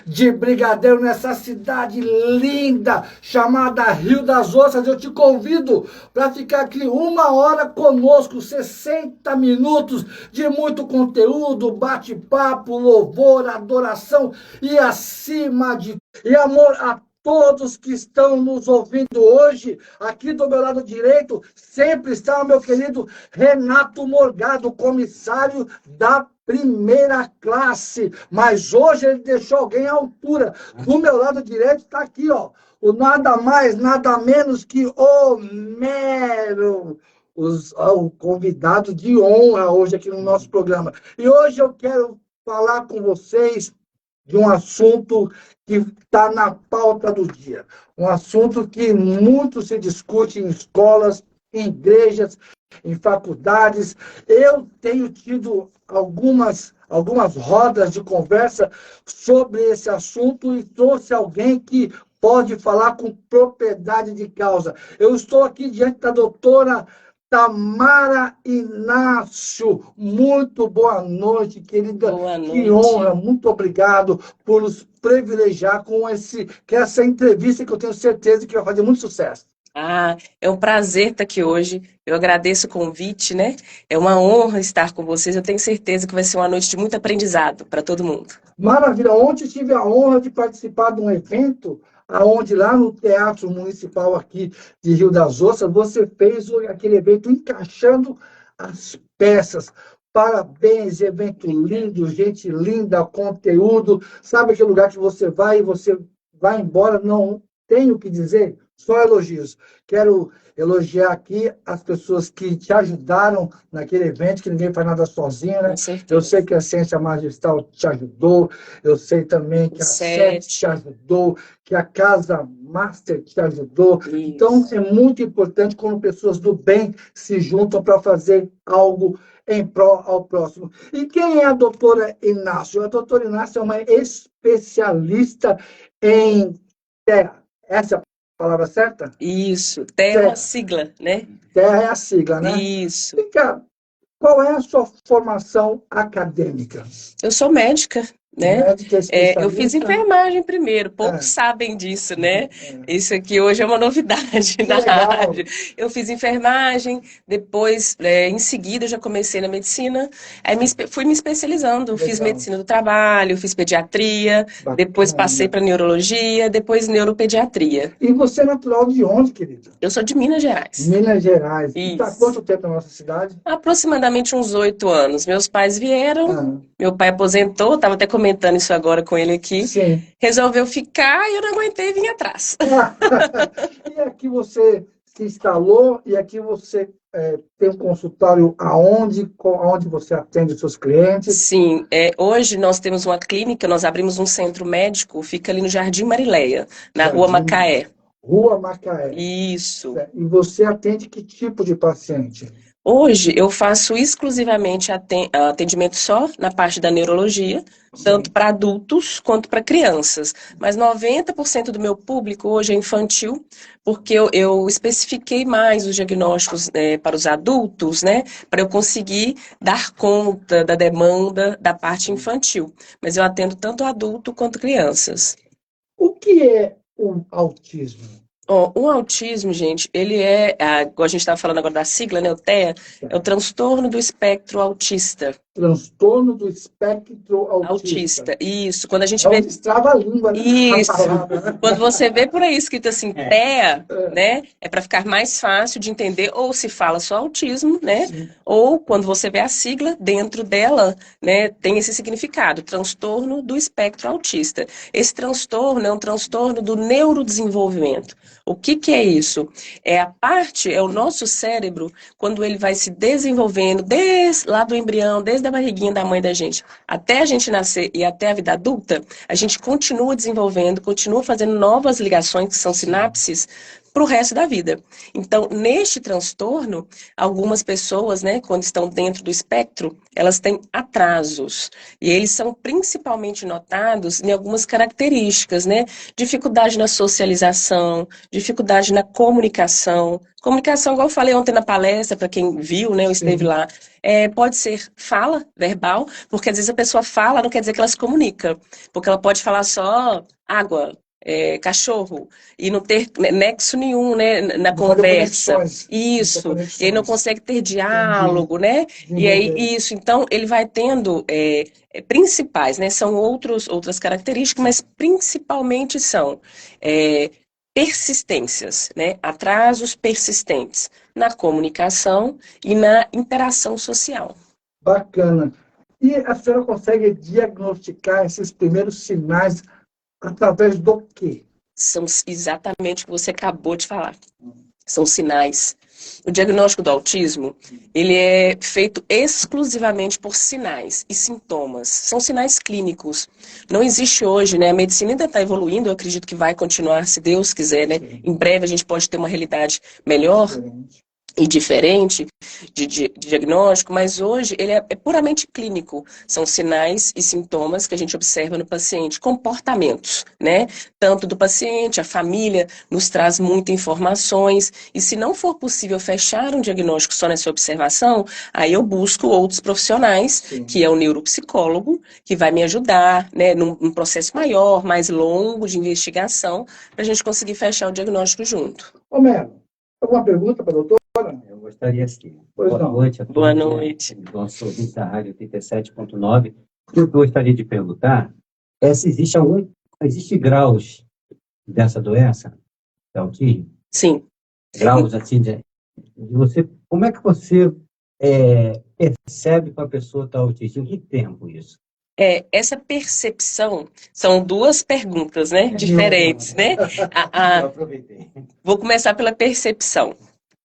de Brigadeiro, nessa cidade linda chamada Rio das Ostras. Eu te convido para ficar aqui 1 hora conosco, 60 minutos de muito conteúdo, bate-papo, louvor, adoração e acima de... E amor a todos que estão nos ouvindo hoje. Aqui do meu lado direito sempre está o meu querido Renato Morgado, comissário da primeira classe, mas hoje ele deixou alguém à altura. Do meu lado direito está aqui, ó, o nada mais, nada menos que Homero, o convidado de honra hoje aqui no nosso programa. E hoje eu quero falar com vocês de um assunto que está na pauta do dia, um assunto que muito se discute em escolas, em igrejas, em faculdades. Eu tenho tido algumas rodas de conversa sobre esse assunto e trouxe alguém que pode falar com propriedade de causa. Eu estou aqui diante da doutora Tamara Inácio. Muito boa noite, querida. Boa noite. Que honra, muito obrigado por nos privilegiar com essa entrevista que eu tenho certeza que vai fazer muito sucesso. É um prazer estar aqui hoje. Eu agradeço o convite, né? É uma honra estar com vocês. Eu tenho certeza que vai ser uma noite de muito aprendizado para todo mundo. Maravilha. Ontem tive a honra de participar de um evento aonde lá no Teatro Municipal aqui de Rio das Ostras, você fez aquele evento encaixando as peças. Parabéns, evento lindo, gente linda, conteúdo. Sabe aquele lugar que você vai e você vai embora, não tem o que dizer? Só elogios. Quero elogiar aqui as pessoas que te ajudaram naquele evento, que ninguém faz nada sozinho, né? Eu sei que a Ciência Magistral te ajudou, eu sei também que a SET te ajudou, que a Casa Master te ajudou. Isso. Então, é muito importante quando pessoas do bem se juntam para fazer algo em prol ao próximo. E quem é a doutora Inácio? A doutora Inácio é uma especialista em terra. Essa é a palavra certa? Isso, terra é uma sigla, né? Terra é a sigla, né? Isso. Fica, qual é a sua formação acadêmica? Eu sou médica, né? Médica especialista? Eu fiz enfermagem primeiro, poucos sabem disso, né? Isso aqui hoje é uma novidade na rádio. Eu fiz enfermagem, depois, em seguida, eu já comecei na medicina, aí fui me especializando, Legal. Fiz medicina do trabalho, fiz pediatria, Bacana. Depois passei para neurologia, depois neuropediatria. E você é natural de onde, querida? Eu sou de Minas Gerais. Minas Gerais. E está há Isso. quanto tempo na nossa cidade? Aproximadamente uns 8 anos. Meus pais vieram, meu pai aposentou, estava até comentando isso agora com ele aqui. Sim. Resolveu ficar e eu não aguentei e vim atrás. E aqui você se instalou e aqui você tem um consultório aonde você atende os seus clientes? Sim, hoje nós temos uma clínica, nós abrimos um centro médico, fica ali no Jardim Marileia, na Rua Macaé. Rua Macaé. Isso. E você atende que tipo de paciente? Hoje eu faço exclusivamente atendimento só na parte da neurologia, tanto para adultos quanto para crianças. Mas 90% do meu público hoje é infantil, porque eu especifiquei mais os diagnósticos para os adultos, né? Para eu conseguir dar conta da demanda da parte infantil. Mas eu atendo tanto adulto quanto crianças. O que é o autismo? O autismo, gente, ele igual a gente estava falando agora da sigla, né, o TEA, é o transtorno do espectro autista. Transtorno do espectro autista. Isso. Quando a gente vê... Destrava a língua, né? Isso. Quando você vê por aí escrito assim, TEA, né, é para ficar mais fácil de entender, ou se fala só autismo, né, Sim. Ou quando você vê a sigla, dentro dela, né, tem esse significado, transtorno do espectro autista. Esse transtorno é um transtorno do neurodesenvolvimento. O que é isso? É o nosso cérebro, quando ele vai se desenvolvendo, desde lá do embrião, desde a barriguinha da mãe da gente, até a gente nascer e até a vida adulta, a gente continua desenvolvendo, continua fazendo novas ligações, que são sinapses, para o resto da vida. Então, neste transtorno, algumas pessoas, né, quando estão dentro do espectro, elas têm atrasos. E eles são principalmente notados em algumas características, né? Dificuldade na socialização, dificuldade na comunicação. Comunicação, igual eu falei ontem na palestra, para quem viu, né, eu esteve lá, pode ser fala verbal, porque às vezes a pessoa fala, não quer dizer que ela se comunica, porque ela pode falar só água, cachorro, e não ter nexo nenhum, né, na Não fazer conversa. conexões. Isso, Conexões. ele não consegue ter diálogo, né? E aí, isso, então, ele vai tendo principais, né? São outras características, mas principalmente são persistências, né? Atrasos persistentes na comunicação e na interação social. Bacana. E a senhora consegue diagnosticar esses primeiros sinais através do quê? São exatamente o que você acabou de falar. São sinais. O diagnóstico do autismo, ele é feito exclusivamente por sinais e sintomas. São sinais clínicos. Não existe hoje, né? A medicina ainda está evoluindo, eu acredito que vai continuar, se Deus quiser, né? Em breve a gente pode ter uma realidade melhor e diferente de diagnóstico, mas hoje ele é puramente clínico. São sinais e sintomas que a gente observa no paciente, comportamentos, né? Tanto do paciente, a família nos traz muitas informações, e se não for possível fechar um diagnóstico só nessa observação, aí eu busco outros profissionais, que é o neuropsicólogo, que vai me ajudar, né, num processo maior, mais longo de investigação, para a gente conseguir fechar o diagnóstico junto. Homero, alguma pergunta para a doutora? Eu gostaria sim. Pois Boa não. noite a todos. Boa noite. Nosso ouvinte da Rádio 87.9. O que eu gostaria de perguntar é se existe graus dessa doença, de autismo? Sim. Graus assim como é que você percebe que a pessoa está autista? Em que tempo isso? Essa percepção são duas perguntas, né, diferentes, né? Eu aproveitei. Vou começar pela percepção.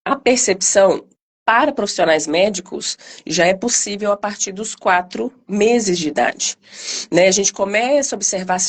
A percepção, para profissionais médicos, já é possível a partir dos 4 meses de idade. Né? A gente começa a observar,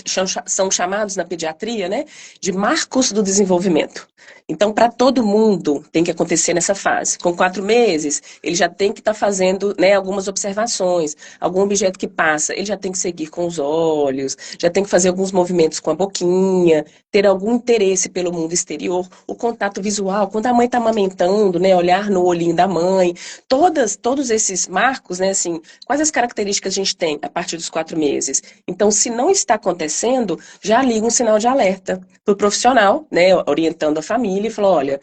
são chamados na pediatria, né, de marcos do desenvolvimento. Então, para todo mundo, tem que acontecer nessa fase. Com 4 meses, ele já tem que estar fazendo, né, algumas observações. Algum objeto que passa, ele já tem que seguir com os olhos, já tem que fazer alguns movimentos com a boquinha, ter algum interesse pelo mundo exterior, o contato visual, quando a mãe está amamentando, né, olhar no olhinho da mãe, todos esses marcos, né, assim, quais as características a gente tem a partir dos 4 meses? Então, se não está acontecendo, já liga um sinal de alerta para o profissional, né, orientando a família, e falou, olha,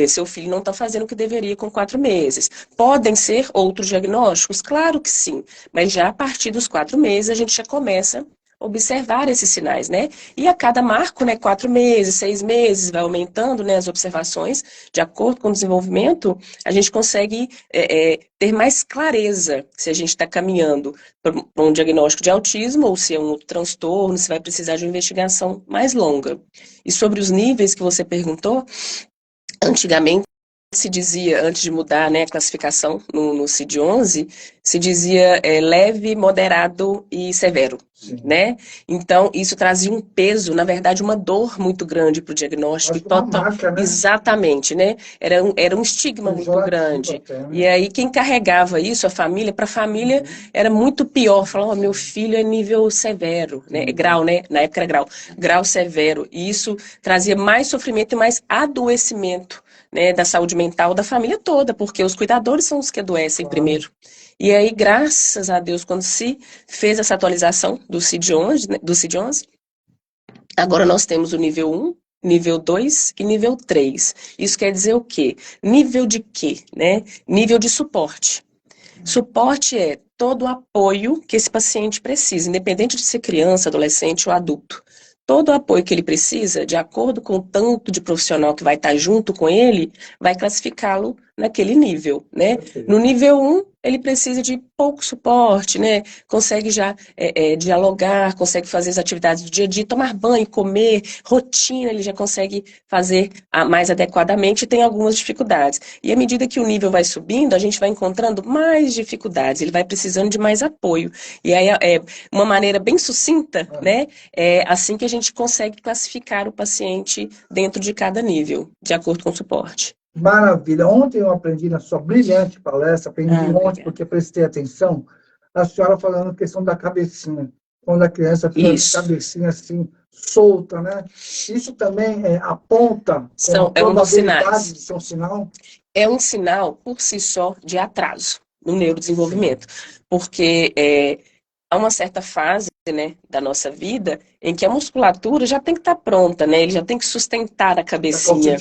seu filho não está fazendo o que deveria com 4 meses. Podem ser outros diagnósticos? Claro que sim, mas já a partir dos 4 meses a gente já começa observar esses sinais, né? E a cada marco, né, 4 meses, 6 meses, vai aumentando, né, as observações, de acordo com o desenvolvimento, a gente consegue ter mais clareza se a gente está caminhando para um diagnóstico de autismo ou se é um outro transtorno, se vai precisar de uma investigação mais longa. E sobre os níveis que você perguntou, antigamente se dizia, antes de mudar, né, a classificação no CID-11, se dizia leve, moderado e severo, né? Então, isso trazia um peso, na verdade, uma dor muito grande para o diagnóstico. Marca, né? Exatamente, né? Era um estigma muito grande. Até, né? E aí, quem carregava isso, a família, para a família, era muito pior. Falava, meu filho é nível severo, né? Grau, né? Na época era grau. Grau severo. E isso trazia mais sofrimento e mais adoecimento, né, da saúde mental da família toda, porque os cuidadores são os que adoecem primeiro. E aí, graças a Deus, quando se fez essa atualização do CID-11, né, agora nós temos o nível 1, nível 2 e nível 3. Isso quer dizer o quê? Nível de quê? Né? Nível de suporte. Suporte é todo o apoio que esse paciente precisa, independente de ser criança, adolescente ou adulto. Todo o apoio que ele precisa, de acordo com o tanto de profissional que vai estar junto com ele, vai classificá-lo naquele nível, né? No nível 1, ele precisa de pouco suporte, né? Consegue já dialogar, consegue fazer as atividades do dia a dia, tomar banho, comer, rotina, ele já consegue fazer mais adequadamente e tem algumas dificuldades. E à medida que o nível vai subindo, a gente vai encontrando mais dificuldades, ele vai precisando de mais apoio. E aí uma maneira bem sucinta, né? É assim que a gente consegue classificar o paciente dentro de cada nível, de acordo com o suporte. Maravilha. Ontem eu aprendi na sua brilhante palestra, aprendi ontem obrigada. porque prestei atenção, a senhora falando a questão da cabecinha. Quando a criança fica de cabecinha assim, solta, né? Isso também aponta com a É um dos probabilidade sinais. de ser um sinal? É um sinal, por si só, de atraso no neurodesenvolvimento. Porque há uma certa fase, né, da nossa vida em que a musculatura já tem que estar pronta, né? Ele já tem que sustentar a cabecinha.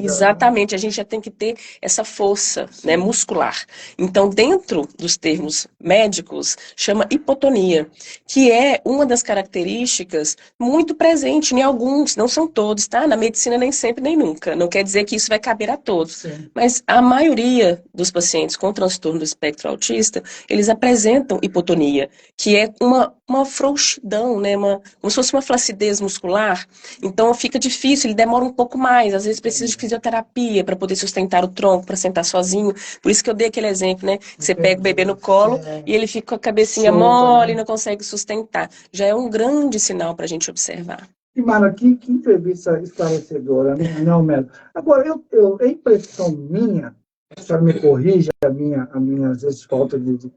Exatamente, a gente já tem que ter essa força, né, muscular. Então, dentro dos termos médicos, chama hipotonia, que é uma das características muito presente em alguns, não são todos, tá? Na medicina nem sempre nem nunca. Não quer dizer que isso vai caber a todos. Sim. Mas a maioria dos pacientes com transtorno do espectro autista, eles apresentam hipotonia, que é uma frouxidão, né? Como se fosse uma flacidez muscular. Então fica difícil, ele demora um pouco mais. Às vezes precisa de fisioterapia para poder sustentar o tronco, para sentar sozinho. Por isso que eu dei aquele exemplo, né? Que você pega o bebê no colo e ele fica com a cabecinha mole e não consegue sustentar. Já é um grande sinal para a gente observar. E, Mara, que entrevista esclarecedora, né, não, Melo? Agora, a impressão minha, a senhora me corrija, a minha às vezes, falta de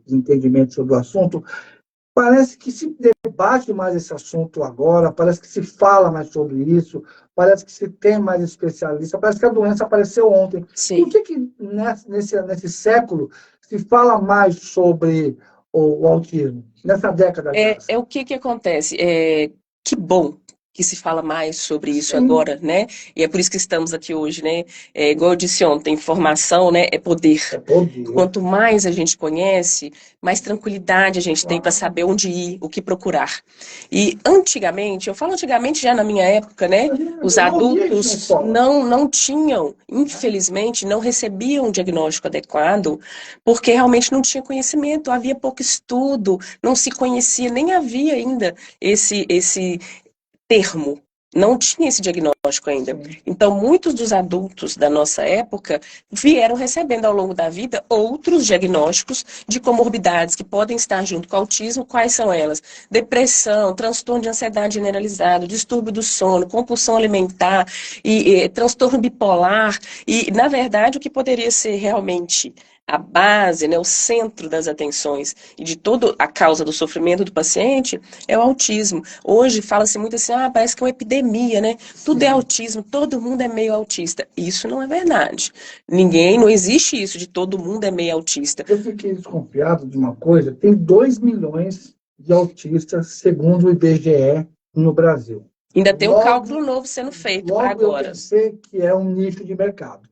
entendimento sobre o assunto, parece que se debate mais esse assunto agora, parece que se fala mais sobre isso, parece que se tem mais especialista, parece que a doença apareceu ontem. Sim. Por que nesse século se fala mais sobre o autismo, nessa década? O que acontece? Que bom que se fala mais sobre isso Sim. agora, né? E é por isso que estamos aqui hoje, né? Igual eu disse ontem, informação, né, é poder. É poder. Quanto mais a gente conhece, mais tranquilidade a gente tem para saber onde ir, o que procurar. E antigamente, eu falo antigamente já na minha época, né? Os adultos não tinham, infelizmente, não recebiam um diagnóstico adequado, porque realmente não tinha conhecimento, havia pouco estudo, não se conhecia, nem havia ainda esse termo. Não tinha esse diagnóstico ainda. Então, muitos dos adultos da nossa época vieram recebendo ao longo da vida outros diagnósticos de comorbidades que podem estar junto com o autismo. Quais são elas? Depressão, transtorno de ansiedade generalizado, distúrbio do sono, compulsão alimentar e transtorno bipolar. E, na verdade, o que poderia ser realmente a base, né, o centro das atenções e de toda a causa do sofrimento do paciente é o autismo. Hoje fala-se muito assim, parece que é uma epidemia, né? Tudo é autismo, todo mundo é meio autista. Isso não é verdade. Não existe isso de todo mundo é meio autista. Eu fiquei desconfiado de uma coisa, tem 2 milhões de autistas, segundo o IBGE, no Brasil. Ainda tem um cálculo novo sendo feito para agora. Logo eu pensei que é um nicho de mercado.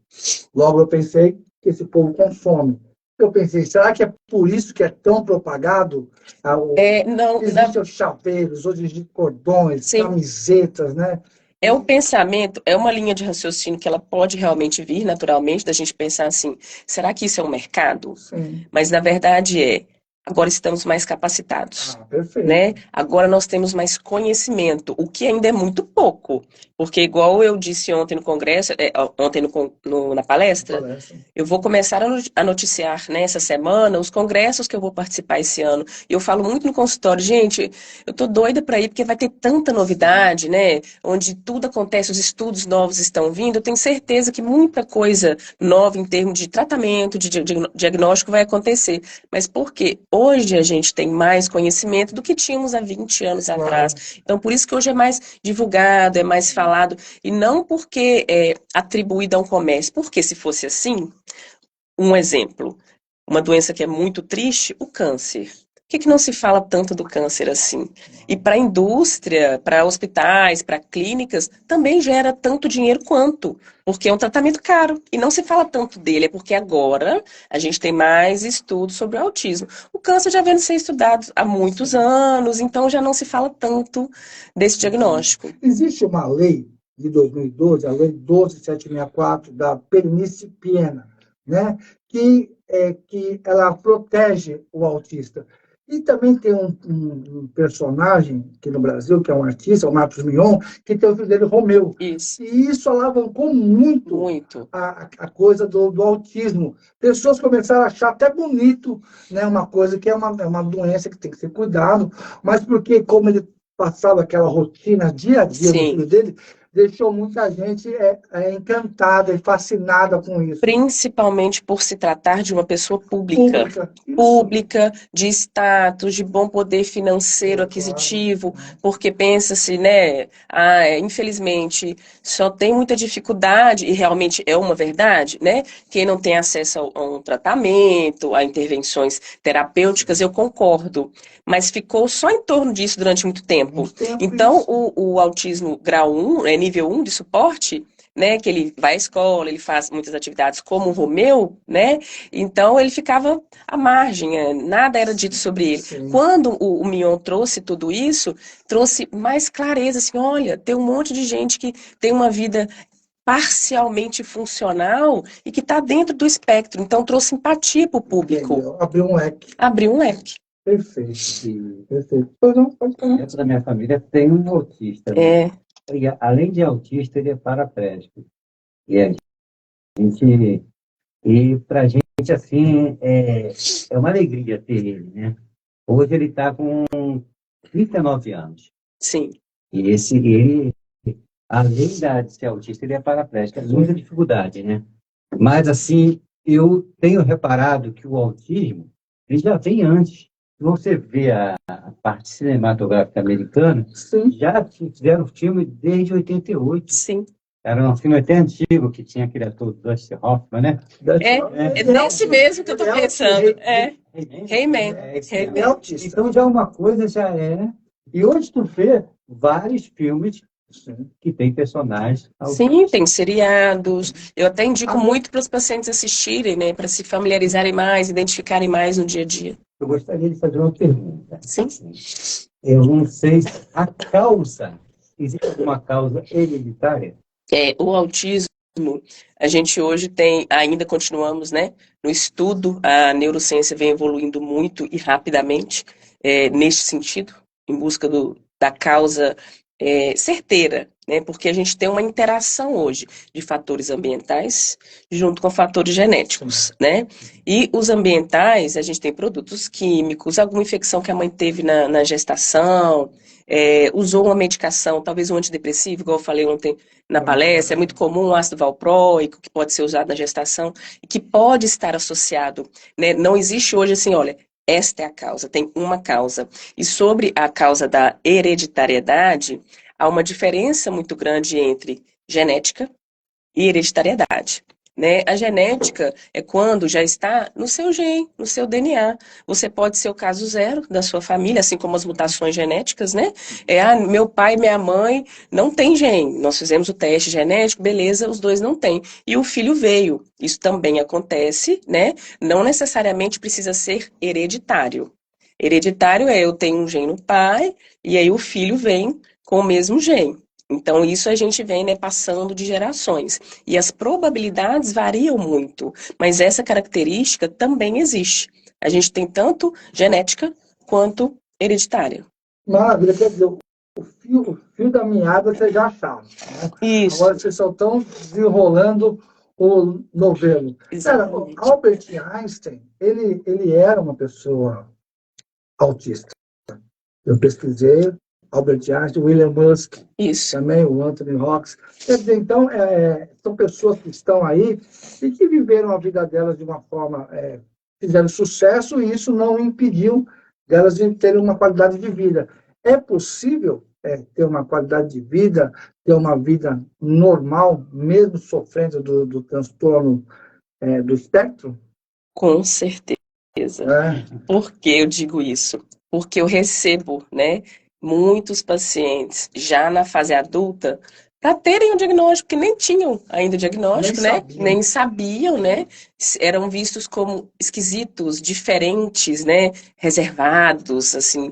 Logo eu pensei que esse povo consome. Eu pensei, será que é por isso que é tão propagado? Existem os chaveiros, hoje existem cordões, camisetas, né? É um pensamento, é uma linha de raciocínio que ela pode realmente vir naturalmente, da gente pensar assim, será que isso é um mercado? Sim. Mas na verdade agora estamos mais capacitados, né? Agora nós temos mais conhecimento, o que ainda é muito pouco, porque igual eu disse ontem no congresso, ontem na palestra, eu vou começar a noticiar, né, essa semana os congressos que eu vou participar esse ano. E eu falo muito no consultório, gente, eu tô doida para ir porque vai ter tanta novidade, né? Onde tudo acontece, os estudos novos estão vindo. Eu tenho certeza que muita coisa nova em termos de tratamento, de diagnóstico vai acontecer. Mas por quê? Hoje a gente tem mais conhecimento do que tínhamos há 20 anos atrás. Então, por isso que hoje é mais divulgado, é mais falado. E não porque é atribuído a um comércio. Porque se fosse assim, um exemplo, uma doença que é muito triste, o câncer. Por que não se fala tanto do câncer assim? E para a indústria, para hospitais, para clínicas, também gera tanto dinheiro quanto, porque é um tratamento caro. E não se fala tanto dele, é porque agora a gente tem mais estudos sobre o autismo. O câncer já vem sendo estudado há muitos anos, então já não se fala tanto desse diagnóstico. Existe uma lei de 2012, a Lei 12.764, da pernice piena, né? Que ela protege o autista. E também tem um personagem aqui no Brasil, que é um artista, o Marcos Mion, que tem o filho dele, Romeu. Isso. E isso alavancou muito a coisa do autismo. Pessoas começaram a achar até bonito, né, uma coisa que é uma doença que tem que ser cuidado, mas porque, como ele passava aquela rotina dia a dia do filho dele, deixou muita gente encantada e fascinada com isso. Principalmente por se tratar de uma pessoa pública, de status, de bom poder financeiro, aquisitivo, porque pensa-se, né, infelizmente, só tem muita dificuldade, e realmente é uma verdade, né, quem não tem acesso a um tratamento, a intervenções terapêuticas, eu concordo, mas ficou só em torno disso durante muito tempo. Então, o autismo grau 1, nível 1 de suporte, né, que ele vai à escola, ele faz muitas atividades como o Romeu, né, então ele ficava à margem, nada era dito sobre ele. Sim. Quando o Mion trouxe tudo isso, trouxe mais clareza, assim, olha, tem um monte de gente que tem uma vida parcialmente funcional e que está dentro do espectro, então trouxe empatia para o público. Entendeu? Abriu um leque. Abriu um leque. Perfeito, perfeito. Pois não, pode falar. Dentro da minha família tem um autista. Né? E, além de autista, ele é paraplégico. E a gente, pra gente, assim, é uma alegria ter ele, né? Hoje ele está com 39 anos. Sim. E ele, além de ser autista, ele é paraplégico. É muita dificuldade, né? Mas, assim, eu tenho reparado que o autismo, ele já vem antes. Se você vê a parte cinematográfica americana, sim, já fizeram filme desde 88. Sim. Era um filme até antigo, que tinha aquele ator Dustin Hoffman, né? É desse mesmo que eu estou pensando. He-Man. Então já uma coisa já é... E hoje tu vê vários filmes que tem personagens... Sim, tem seriados. Eu até indico muito para os pacientes assistirem, né? Para se familiarizarem mais, identificarem mais no dia a dia. Eu gostaria de fazer uma pergunta. Sim. Eu não sei a causa. Existe alguma causa hereditária? O autismo, a gente hoje ainda continuamos, né, no estudo, a neurociência vem evoluindo muito e rapidamente neste sentido, em busca da causa certeira, né, porque a gente tem uma interação hoje de fatores ambientais junto com fatores genéticos, né, e os ambientais, a gente tem produtos químicos, alguma infecção que a mãe teve na gestação, usou uma medicação, talvez um antidepressivo, igual eu falei ontem na palestra, é muito comum o ácido valproico, que pode ser usado na gestação, e que pode estar associado, né? Não existe hoje assim, olha, esta é a causa, tem uma causa. E sobre a causa da hereditariedade, há uma diferença muito grande entre genética e hereditariedade. Né? A genética é quando já está no seu gene, no seu DNA. Você pode ser o caso zero da sua família, assim como as mutações genéticas, né? Meu pai e minha mãe não têm gene. Nós fizemos o teste genético, beleza, os dois não têm. E o filho veio. Isso também acontece, né? Não necessariamente precisa ser hereditário. Hereditário eu tenho um gene no pai, e aí o filho vem com o mesmo gene. Então, isso a gente vem, né, passando de gerações. E as probabilidades variam muito, mas essa característica também existe. A gente tem tanto genética quanto hereditária. Maravilha, quer dizer, o fio da meada vocês já acharam. Né? Isso. Agora vocês só estão desenrolando o novelo. Cara, Albert Einstein, ele era uma pessoa autista. Eu pesquisei, Albert Einstein, William Musk, isso, também o Anthony Hawks. Quer dizer, então, são pessoas que estão aí e que viveram a vida delas de uma forma, fizeram sucesso, e isso não impediu delas de terem uma qualidade de vida. É possível ter uma qualidade de vida, ter uma vida normal, mesmo sofrendo do transtorno do espectro? Com certeza. Por que eu digo isso? Porque eu recebo, né, muitos pacientes já na fase adulta para terem o diagnóstico, que nem tinham ainda o diagnóstico, nem sabiam, né? eram vistos como esquisitos, diferentes, né? Reservados, assim,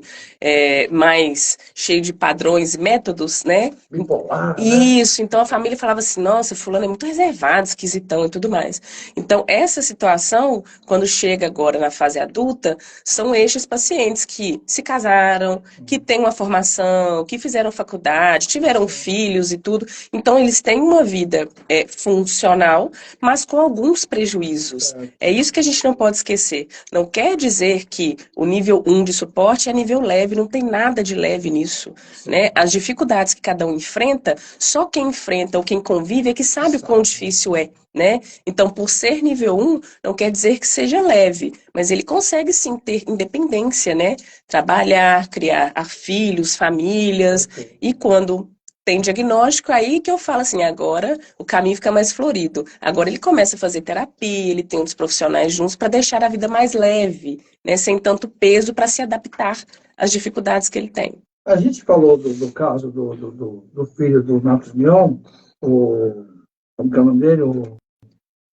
mais cheio de padrões e métodos, né? Bipolar, né? Isso, então a família falava assim, nossa, fulano é muito reservado, esquisitão e tudo mais. Então, essa situação, quando chega agora na fase adulta, são estes pacientes que se casaram, que têm uma formação, que fizeram faculdade, tiveram filhos e tudo. Então, eles têm uma vida funcional, mas com alguns prejuízos. É isso que a gente não pode esquecer. Não quer dizer que o nível 1 de suporte é nível leve, não tem nada de leve nisso, né? As dificuldades que cada um enfrenta, só quem enfrenta ou quem convive é que sabe o quão difícil é, né? Então, por ser nível 1, não quer dizer que seja leve, mas ele consegue sim ter independência, né? Trabalhar, criar filhos, famílias, e quando tem diagnóstico, aí que eu falo assim, agora o caminho fica mais florido. Agora ele começa a fazer terapia, ele tem outros profissionais juntos para deixar a vida mais leve, né? Sem tanto peso para se adaptar às dificuldades que ele tem. A gente falou do caso do filho do Marcos Mion, como que é o nome dele?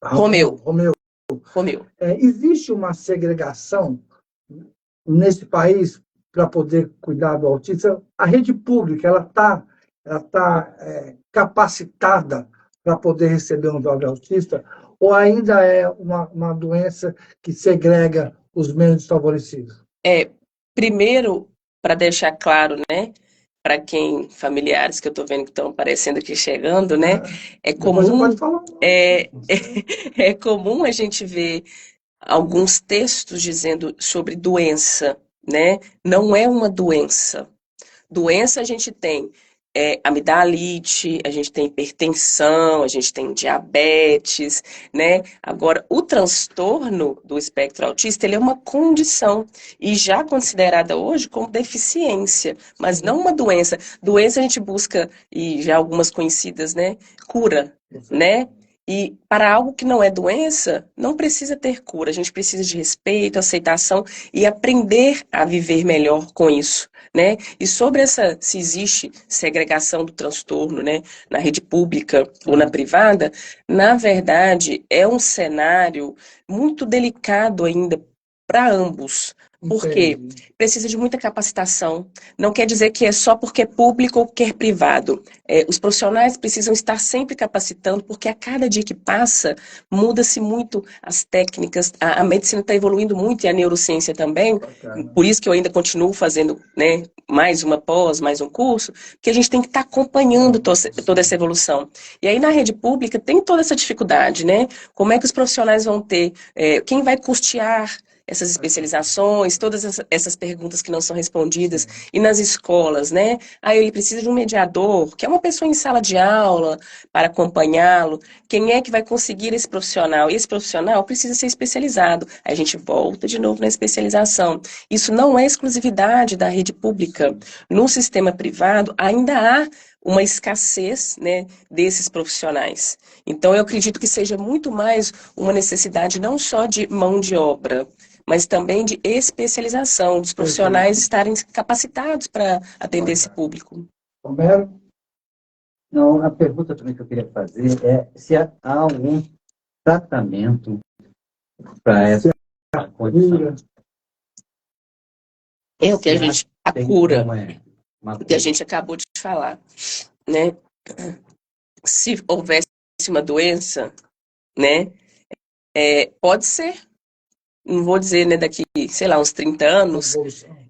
Romeu. Existe uma segregação nesse país para poder cuidar do autista? A rede pública, ela tá capacitada para poder receber um jovem autista? Ou ainda é uma doença que segrega os menos desfavorecidos? Primeiro, para deixar claro, né, para quem, familiares que eu estou vendo que estão aparecendo aqui chegando, né, Depois você pode falar. é comum a gente ver alguns textos dizendo sobre doença, né? Não é uma doença. Doença a gente tem amidalite, a gente tem hipertensão, a gente tem diabetes, né? Agora, o transtorno do espectro autista, ele é uma condição e já considerada hoje como deficiência, mas não uma doença. Doença a gente busca, e já algumas conhecidas, né? Cura, né? E para algo que não é doença, não precisa ter cura. A gente precisa de respeito, aceitação e aprender a viver melhor com isso, né? E sobre se existe segregação do transtorno, né, na rede pública ou na privada, na verdade é um cenário muito delicado ainda para ambos. Porque precisa de muita capacitação. Não quer dizer que é só porque é público ou porque é privado. Os profissionais precisam estar sempre capacitando, porque a cada dia que passa, muda-se muito as técnicas. A medicina está evoluindo muito e a neurociência também. Por isso que eu ainda continuo fazendo, né, mais uma pós, mais um curso, porque a gente tem que estar acompanhando toda essa evolução. E aí na rede pública tem toda essa dificuldade, né? Como é que os profissionais vão ter? Quem vai custear essas especializações, todas essas perguntas que não são respondidas, e nas escolas, né? Aí ele precisa de um mediador, que é uma pessoa em sala de aula, para acompanhá-lo. Quem é que vai conseguir esse profissional? E esse profissional precisa ser especializado. Aí a gente volta de novo na especialização. Isso não é exclusividade da rede pública. No sistema privado, ainda há uma escassez, né, desses profissionais. Então, eu acredito que seja muito mais uma necessidade não só de mão de obra, mas também de especialização, dos profissionais estarem capacitados para atender esse público. Romero? Não, a pergunta também que eu queria fazer é se há algum tratamento para essa condição. É o que a cura, o que a gente acabou de falar, né? Se houvesse uma doença, né, pode ser, não vou dizer, né, daqui, sei lá, uns 30 anos,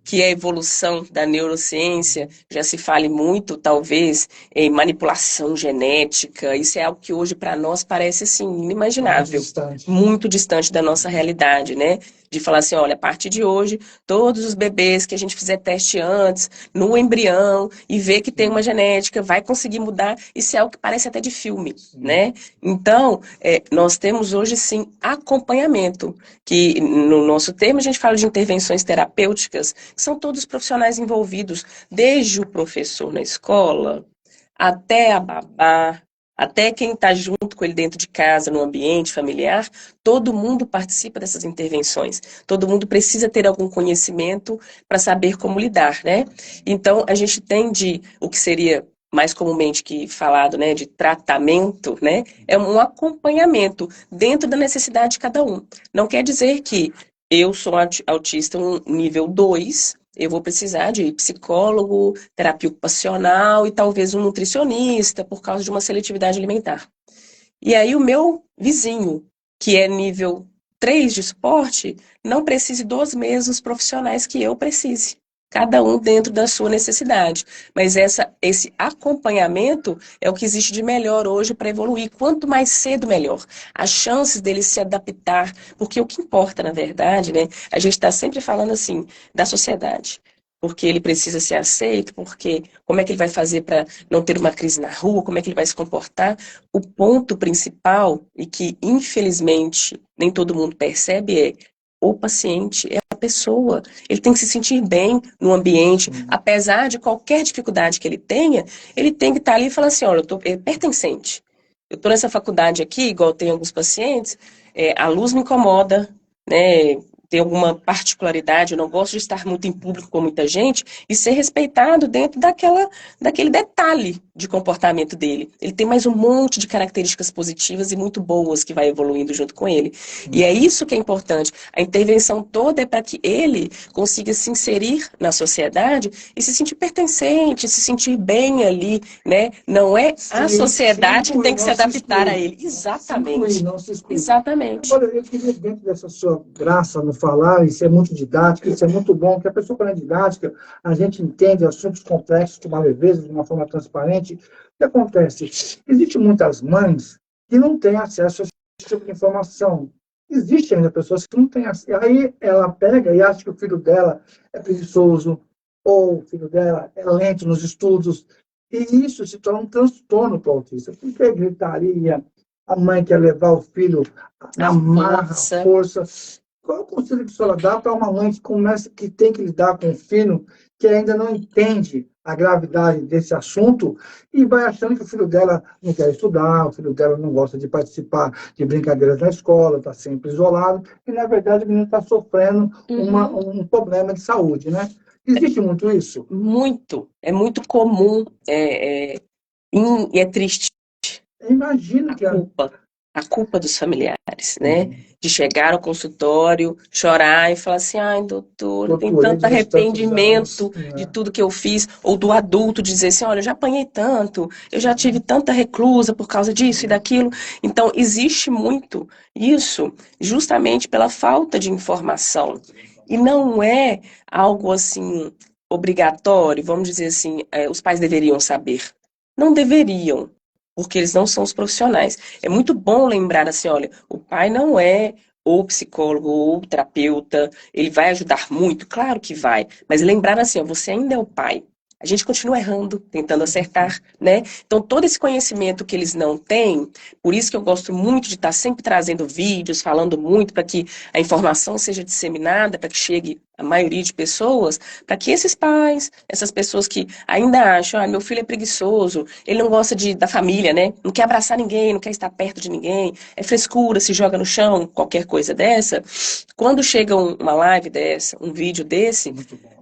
que a evolução da neurociência já se fale muito, talvez, em manipulação genética. Isso é algo que hoje, para nós, parece, assim, inimaginável. Muito distante da nossa realidade, né? De falar assim, olha, a partir de hoje, todos os bebês que a gente fizer teste antes, no embrião, e ver que tem uma genética, vai conseguir mudar. Isso é algo que parece até de filme, né? Então, nós temos hoje, sim, acompanhamento, que no nosso termo a gente fala de intervenções terapêuticas, que são todos os profissionais envolvidos, desde o professor na escola, até a babá, até quem está junto com ele dentro de casa, no ambiente familiar, todo mundo participa dessas intervenções. Todo mundo precisa ter algum conhecimento para saber como lidar, né? Então, a gente tem o que seria mais comumente que falado, né, de tratamento, né, é um acompanhamento dentro da necessidade de cada um. Não quer dizer que eu sou autista um nível 2, eu vou precisar de psicólogo, terapia ocupacional e talvez um nutricionista por causa de uma seletividade alimentar. E aí o meu vizinho, que é nível 3 de suporte, não precise dos mesmos profissionais que eu precise. Cada um dentro da sua necessidade. Mas esse acompanhamento é o que existe de melhor hoje para evoluir. Quanto mais cedo, melhor. As chances dele se adaptar, porque o que importa, na verdade, né? A gente está sempre falando assim, da sociedade. Porque ele precisa ser aceito, porque como é que ele vai fazer para não ter uma crise na rua, como é que ele vai se comportar. O ponto principal, e que infelizmente nem todo mundo percebe, é o paciente, é a pessoa. Ele tem que se sentir bem no ambiente, apesar de qualquer dificuldade que ele tenha, ele tem que estar ali e falar assim, olha, eu tô pertencente. Eu estou nessa faculdade aqui, igual tem alguns pacientes, a luz me incomoda, né? Tem alguma particularidade, eu não gosto de estar muito em público com muita gente, e ser respeitado dentro daquele detalhe de comportamento dele. Ele tem mais um monte de características positivas e muito boas que vai evoluindo junto com ele. E é isso que é importante. A intervenção toda é para que ele consiga se inserir na sociedade e se sentir pertencente, se sentir bem ali, né? Não é a sociedade que tem que se adaptar a ele. Exatamente. Não se exclui. Exatamente. Agora, eu queria, dentro dessa sua graça no falar, isso é muito didático, isso é muito bom, que a pessoa, quando é didática, a gente entende assuntos complexos com uma leveza, de uma forma transparente. O que acontece? Existem muitas mães que não têm acesso a esse tipo de informação. Existem ainda pessoas que não têm acesso. Aí ela pega e acha que o filho dela é preguiçoso, ou o filho dela é lento nos estudos, e isso se torna um transtorno para o autista, porque gritaria, a mãe quer levar o filho na marra, força. Qual é o conselho que a senhora dá para uma mãe que tem que lidar com um filho que ainda não entende a gravidade desse assunto e vai achando que o filho dela não quer estudar, o filho dela não gosta de participar de brincadeiras na escola, está sempre isolado, e na verdade o menino está sofrendo um problema de saúde, né? Existe muito isso? Muito. É muito comum e é triste. Imagina que A culpa dos familiares, né? De chegar ao consultório, chorar e falar assim, ai, doutor, eu tenho tanto arrependimento de tudo que eu fiz, ou do adulto dizer assim, olha, eu já apanhei tanto, eu já tive tanta reclusa por causa disso e daquilo. Então, existe muito isso justamente pela falta de informação. E não é algo assim obrigatório, vamos dizer assim, os pais deveriam saber. Não deveriam, porque eles não são os profissionais. É muito bom lembrar assim, olha, o pai não é ou psicólogo ou terapeuta, ele vai ajudar muito, claro que vai, mas lembrar assim, ó, você ainda é o pai. A gente continua errando, tentando acertar, né? Então, todo esse conhecimento que eles não têm, por isso que eu gosto muito de estar sempre trazendo vídeos, falando muito para que a informação seja disseminada, para que chegue a maioria de pessoas, para que esses pais, essas pessoas que ainda acham, ah, meu filho é preguiçoso, ele não gosta da família, né? Não quer abraçar ninguém, não quer estar perto de ninguém, é frescura, se joga no chão, qualquer coisa dessa. Quando chega uma live dessa, um vídeo desse,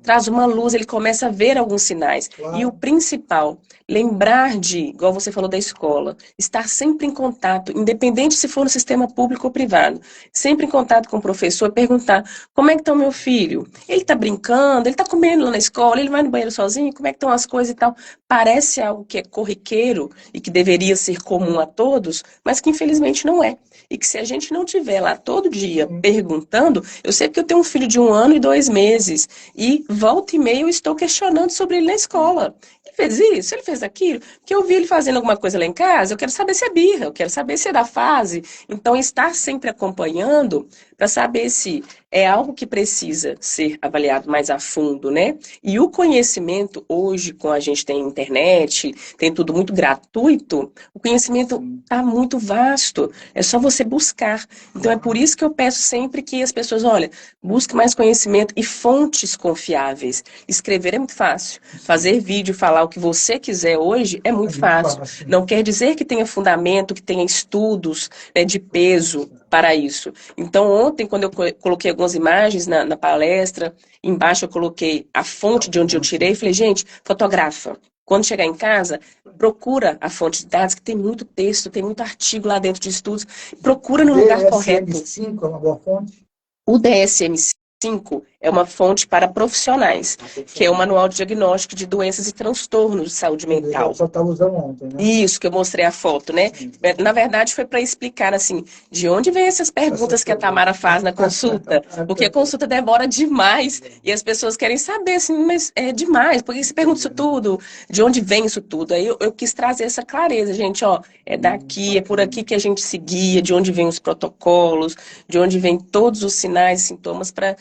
traz uma luz, ele começa a ver alguns sinais. Claro. E o principal, lembrar igual você falou da escola, estar sempre em contato, independente se for no sistema público ou privado, sempre em contato com o professor, perguntar, como é que está o meu filho? Ele está brincando? Ele está comendo lá na escola? Ele vai no banheiro sozinho? Como é que estão as coisas e tal? Parece algo que é corriqueiro e que deveria ser comum a todos, mas que infelizmente não é. E que se a gente não tiver lá todo dia perguntando, eu sei que eu tenho um filho de 1 ano e 2 meses, e volta e meia eu estou questionando sobre ele na escola. Ele fez isso? Ele fez aquilo? Porque eu vi ele fazendo alguma coisa lá em casa, eu quero saber se é birra, eu quero saber se é da fase. Então, estar sempre acompanhando para saber se é algo que precisa ser avaliado mais a fundo, né? E o conhecimento, hoje, com a gente tem internet, tem tudo muito gratuito, o conhecimento está muito vasto, é só você buscar. Então, é por isso que eu peço sempre que as pessoas, olha, busquem mais conhecimento e fontes confiáveis. Escrever é muito fácil, fazer vídeo, falar o que você quiser hoje é muito fácil. Não quer dizer que tenha fundamento, que tenha estudos, né, de peso para isso. Então, ontem, quando eu coloquei algumas imagens na palestra, embaixo eu coloquei a fonte de onde eu tirei, falei, gente, fotografa. Quando chegar em casa, procura a fonte de dados, que tem muito texto, tem muito artigo lá dentro de estudos. Procura no lugar correto. DSM-5 é uma boa fonte? O DSM-5 é uma fonte para profissionais, que é o Manual de Diagnóstico de Doenças e Transtornos de Saúde Mental. Eu só estava usando ontem, né? Isso, que eu mostrei a foto, né? Na verdade, foi para explicar, assim, de onde vem essas perguntas que a Tamara faz na consulta. Porque a consulta demora demais e as pessoas querem saber, assim, mas é demais, por que você pergunta isso tudo? De onde vem isso tudo? Aí eu quis trazer essa clareza, gente, ó, é daqui, é por aqui que a gente se guia, de onde vem os protocolos, de onde vem todos os sinais e sintomas para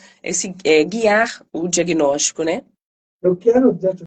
guiar o diagnóstico, né? Eu quero, dentro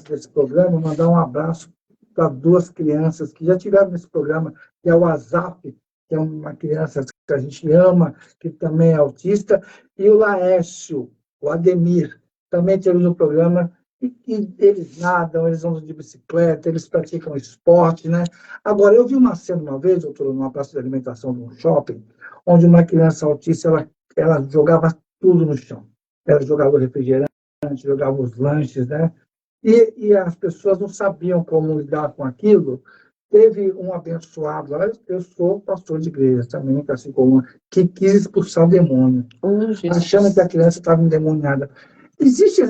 desse programa, mandar um abraço para duas crianças que já tiveram nesse programa, que é o Azaf, que é uma criança que a gente ama, que também é autista, e o Laércio, o Ademir, também teve no programa, e eles nadam, eles andam de bicicleta, eles praticam esporte, né? Agora, eu vi uma cena uma vez, doutor, numa praça de alimentação de um shopping, onde uma criança autista, ela jogava tudo no chão. Ela jogava o refrigerante, jogava os lanches, né? E as pessoas não sabiam como lidar com aquilo. Teve um abençoado lá, eu sou pastor de igreja também, assim como que quis expulsar o demônio, achando que a criança estava endemoniada. Existe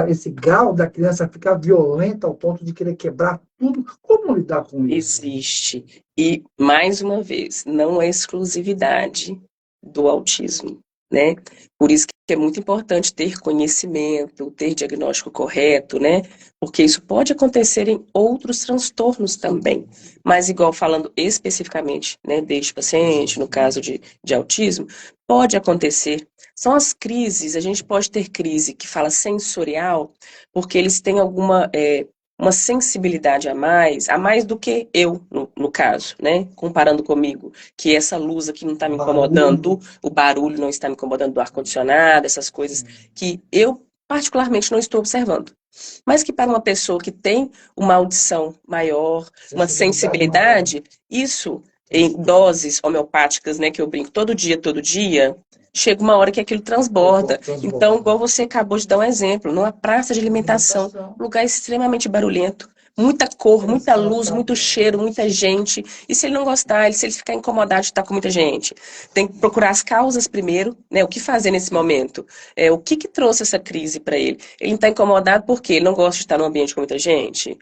esse grau da criança ficar violenta ao ponto de querer quebrar tudo? Como lidar com isso? Existe. E, mais uma vez, não é exclusividade do autismo, né? Por isso que é muito importante ter conhecimento, ter diagnóstico correto, né? Porque isso pode acontecer em outros transtornos também. Mas, igual falando especificamente, né, deste paciente, no caso de autismo, pode acontecer. São as crises, a gente pode ter crise que fala sensorial, porque eles têm uma sensibilidade a mais do que eu, no caso, né? Comparando comigo, que essa luz aqui não está me incomodando, o barulho não está me incomodando do ar-condicionado, essas coisas que eu particularmente não estou observando. Mas que para uma pessoa que tem uma audição maior, uma sensibilidade, isso em doses homeopáticas, né, que eu brinco todo dia, chega uma hora que aquilo transborda. Então, igual você acabou de dar um exemplo, numa praça de alimentação, lugar extremamente barulhento, muita cor, muita luz, muito cheiro, muita gente. E se ele não gostar, se ele ficar incomodado de estar com muita gente? Tem que procurar as causas primeiro, né? O que fazer nesse momento? O que trouxe essa crise para ele? Ele está incomodado porque ele não gosta de estar num ambiente com muita gente?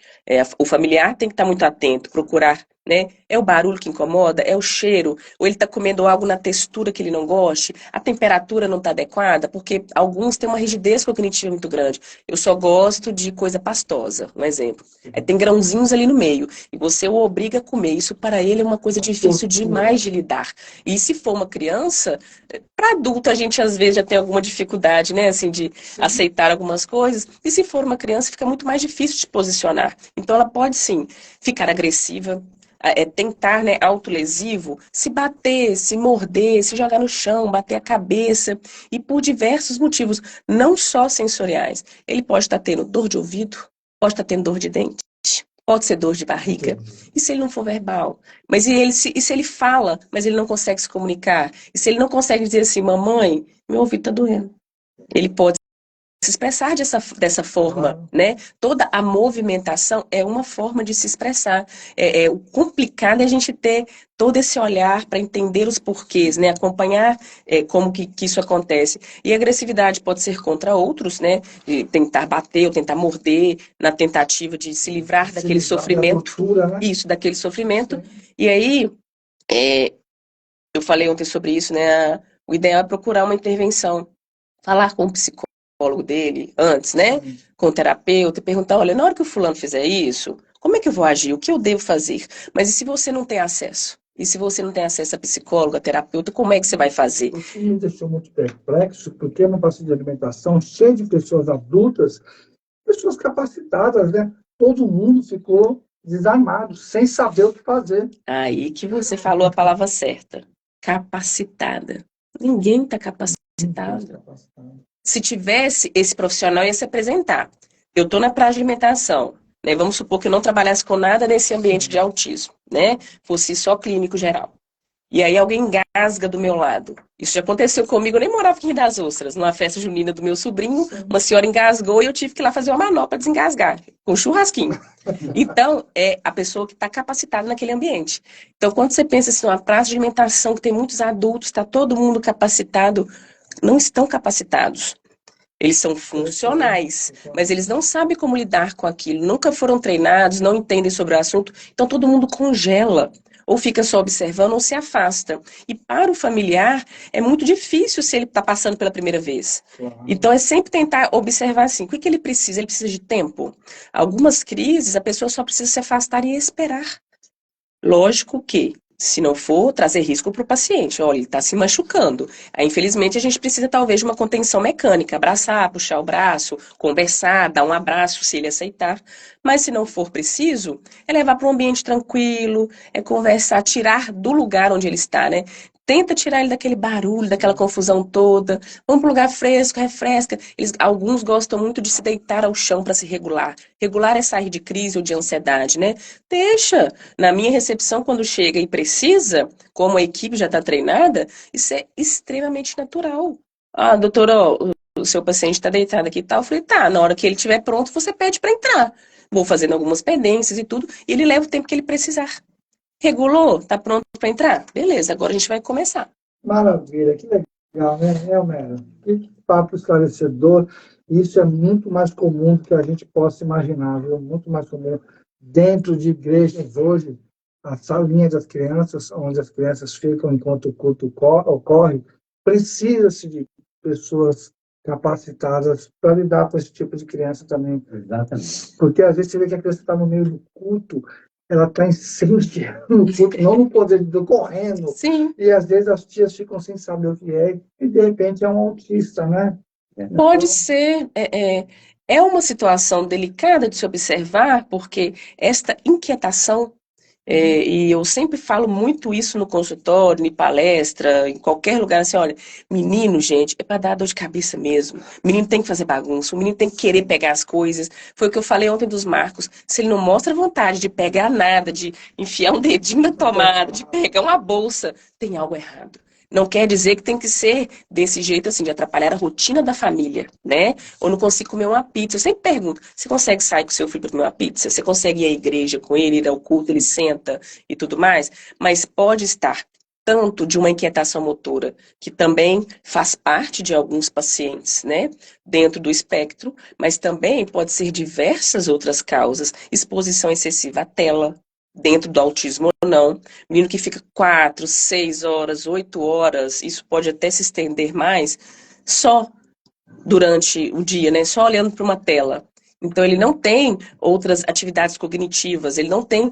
O familiar tem que estar muito atento, procurar, né? É o barulho que incomoda? É o cheiro? Ou ele está comendo algo na textura que ele não goste? A temperatura não está adequada? Porque alguns têm uma rigidez cognitiva muito grande. Eu só gosto de coisa pastosa, um exemplo. Tem grãozinhos ali no meio. E você o obriga a comer. Isso para ele é uma coisa difícil demais de lidar. E se for uma criança, para adulto a gente às vezes já tem alguma dificuldade, né? Assim, de aceitar algumas coisas. E se for uma criança, fica muito mais difícil de posicionar. Então ela pode sim ficar agressiva, tentar, né, autolesivo, se bater, se morder, se jogar no chão, bater a cabeça, e por diversos motivos, não só sensoriais. Ele pode estar tendo dor de ouvido, pode estar tendo dor de dente, pode ser dor de barriga. E se ele não for verbal? Mas e se ele fala, mas ele não consegue se comunicar? E se ele não consegue dizer assim, mamãe, meu ouvido está doendo? Ele pode se expressar dessa forma, né? Toda a movimentação é uma forma de se expressar. O complicado é a gente ter todo esse olhar para entender os porquês, né? Acompanhar como que isso acontece. E a agressividade pode ser contra outros, né? De tentar bater ou tentar morder na tentativa de se livrar daquele sofrimento. Né? Isso, daquele sofrimento. Sim. E aí, eu falei ontem sobre isso, né? O ideal é procurar uma intervenção. Falar com o psicólogo dele antes, né? Com o terapeuta, e perguntar, olha, na hora que o fulano fizer isso, como é que eu vou agir? O que eu devo fazer? Mas e se você não tem acesso? E se você não tem acesso a psicólogo, a terapeuta, como é que você vai fazer? Isso me deixou muito perplexo, porque é uma praça de alimentação cheia de pessoas adultas, pessoas capacitadas, né? Todo mundo ficou desarmado, sem saber o que fazer. Aí que você falou a palavra certa. Capacitada. Ninguém está capacitado. Se tivesse, esse profissional ia se apresentar. Eu estou na praça de alimentação, né? Vamos supor que eu não trabalhasse com nada nesse ambiente de autismo, né? Fosse só clínico geral. E aí alguém engasga do meu lado. Isso já aconteceu comigo, eu nem morava aqui em Rio das Ostras. Numa festa junina do meu sobrinho, uma senhora engasgou e eu tive que ir lá fazer uma manopla para desengasgar, com churrasquinho. Então, é a pessoa que está capacitada naquele ambiente. Então, quando você pensa assim, uma praça de alimentação que tem muitos adultos, está todo mundo capacitado, não estão capacitados. Eles são funcionais, mas eles não sabem como lidar com aquilo, nunca foram treinados, não entendem sobre o assunto, então todo mundo congela, ou fica só observando, ou se afasta. E para o familiar, é muito difícil se ele está passando pela primeira vez. Então é sempre tentar observar assim, o que ele precisa? Ele precisa de tempo. Algumas crises, a pessoa só precisa se afastar e esperar. Lógico que, se não for, trazer risco para o paciente. Olha, ele está se machucando. Aí, infelizmente, a gente precisa talvez de uma contenção mecânica, abraçar, puxar o braço, conversar, dar um abraço se ele aceitar. Mas se não for preciso, é levar para um ambiente tranquilo, é conversar, tirar do lugar onde ele está, né? Tenta tirar ele daquele barulho, daquela confusão toda. Vamos para um lugar fresco, refresca. Alguns gostam muito de se deitar ao chão para se regular. Regular é sair de crise ou de ansiedade, né? Deixa. Na minha recepção, quando chega e precisa, como a equipe já está treinada, isso é extremamente natural. Ah, doutora, o seu paciente está deitado aqui e tal. Eu falei, tá, na hora que ele estiver pronto, você pede para entrar. Vou fazendo algumas pendências e tudo, e ele leva o tempo que ele precisar. Regulou? Tá pronto para entrar? Beleza, agora a gente vai começar. Maravilha, que legal, né, Elmera? Que papo esclarecedor. Isso é muito mais comum do que a gente possa imaginar, viu? Muito mais comum. Dentro de igrejas hoje, a salinha das crianças, onde as crianças ficam enquanto o culto ocorre, precisa-se de pessoas capacitadas para lidar com esse tipo de criança também. Exatamente. Porque às vezes você vê que a criança está no meio do culto, ela está incendiando o culto, não no poder de Deus, correndo. Sim. E às vezes as tias ficam sem saber o que é, e de repente é um autista, né? Pode ser. É uma situação delicada de se observar, porque esta inquietação, e eu sempre falo muito isso no consultório, em palestra, em qualquer lugar, assim, olha, menino, gente, é para dar dor de cabeça mesmo. O menino tem que fazer bagunça, o menino tem que querer pegar as coisas. Foi o que eu falei ontem dos Marcos. Se ele não mostra vontade de pegar nada, de enfiar um dedinho na tomada, de pegar uma bolsa, tem algo errado. Não quer dizer que tem que ser desse jeito, assim, de atrapalhar a rotina da família, né? Ou não consigo comer uma pizza. Eu sempre pergunto, você consegue sair com seu filho para comer uma pizza? Você consegue ir à igreja com ele, ir ao culto, ele senta e tudo mais? Mas pode estar tanto de uma inquietação motora, que também faz parte de alguns pacientes, né? Dentro do espectro, mas também pode ser diversas outras causas. Exposição excessiva à tela, dentro do autismo ou não, menino que fica 4, 6 horas, 8 horas, isso pode até se estender mais, só durante o dia, né? Só olhando para uma tela. Então, ele não tem outras atividades cognitivas, ele não tem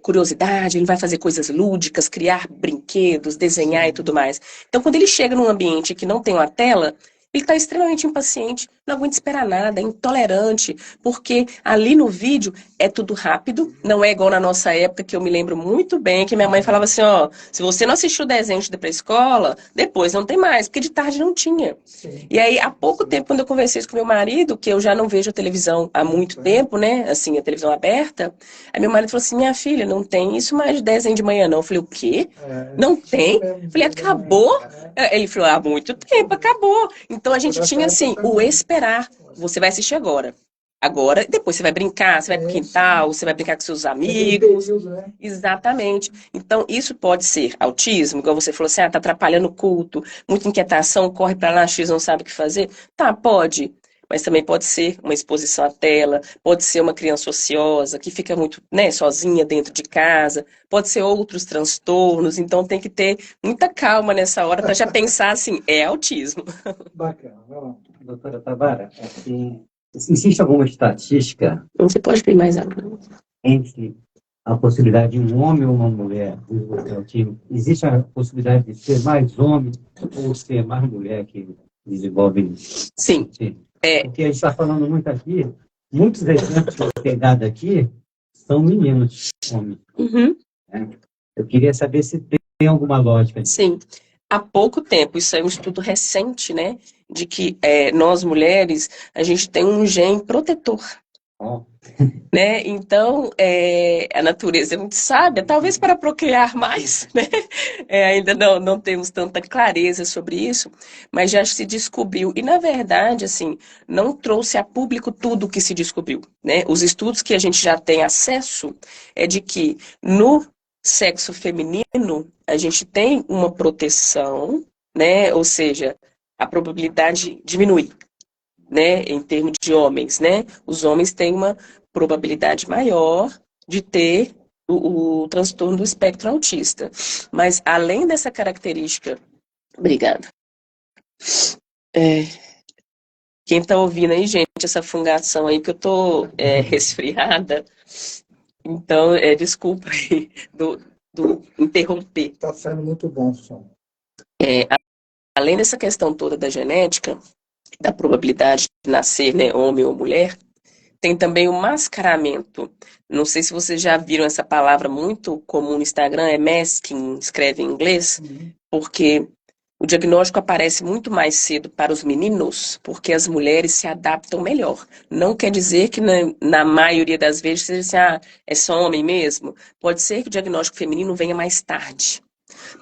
curiosidade, ele vai fazer coisas lúdicas, criar brinquedos, desenhar e tudo mais. Então, quando ele chega num ambiente que não tem uma tela, ele está extremamente impaciente, não aguenta esperar nada, é intolerante, porque ali no vídeo é tudo rápido, não é igual na nossa época, que eu me lembro muito bem, que minha mãe falava assim, ó, se você não assistiu o desenho de ir pra escola, depois não tem mais, porque de tarde não tinha. Sim. E aí, há pouco tempo, quando eu conversei isso com meu marido, que eu já não vejo a televisão há muito tempo, né, assim, a televisão aberta, aí meu marido falou assim, minha filha, não tem isso mais de desenho de manhã não. Eu falei, o quê? Não tem? Eu falei, acabou? Ele falou, há muito tempo, acabou. Então, a gente tinha, assim, o esperar. Você vai assistir agora. Agora, depois você vai brincar, você vai pro quintal, você vai brincar com seus amigos. Exatamente. Então, isso pode ser autismo, igual você falou assim, tá atrapalhando o culto, muita inquietação, corre para lá, X não sabe o que fazer. Tá, pode. Mas também pode ser uma exposição à tela, pode ser uma criança ociosa, que fica muito, né, sozinha dentro de casa, pode ser outros transtornos, então tem que ter muita calma nessa hora para já pensar assim, é autismo. Bacana. Doutora Tabara, assim, existe alguma estatística Você pode ter mais algo? entre a possibilidade de um homem ou uma mulher desenvolver autismo? Existe a possibilidade de ser mais homem ou ser mais mulher que desenvolve isso? Sim. Porque a gente está falando muito aqui, muitos exemplos que eu tenho dado aqui são meninos, homens. Uhum. Eu queria saber se tem alguma lógica nisso. Sim. Há pouco tempo, isso é um estudo recente, né? De que nós mulheres, a gente tem um gene protetor. Ó, né? Então, a natureza é muito sábia, talvez para procriar mais, né? Ainda não temos tanta clareza sobre isso, mas já se descobriu. E, na verdade, assim, não trouxe a público tudo o que se descobriu, né? Os estudos que a gente já tem acesso é de que no sexo feminino a gente tem uma proteção, né? Ou seja, a probabilidade diminui, né, em termos de homens, né? Os homens têm uma probabilidade maior de ter o transtorno do espectro autista. Mas além dessa característica, obrigada. Quem tá ouvindo aí, gente, essa fungação aí, que eu tô resfriada, então, desculpa aí do interromper. Está sendo muito bom o som. Além dessa questão toda da genética, da probabilidade de nascer, né, homem ou mulher, tem também o mascaramento. Não sei se vocês já viram essa palavra muito comum no Instagram, é masking, escreve em inglês, porque o diagnóstico aparece muito mais cedo para os meninos, porque as mulheres se adaptam melhor. Não quer dizer que na maioria das vezes seja assim, é só homem mesmo. Pode ser que o diagnóstico feminino venha mais tarde,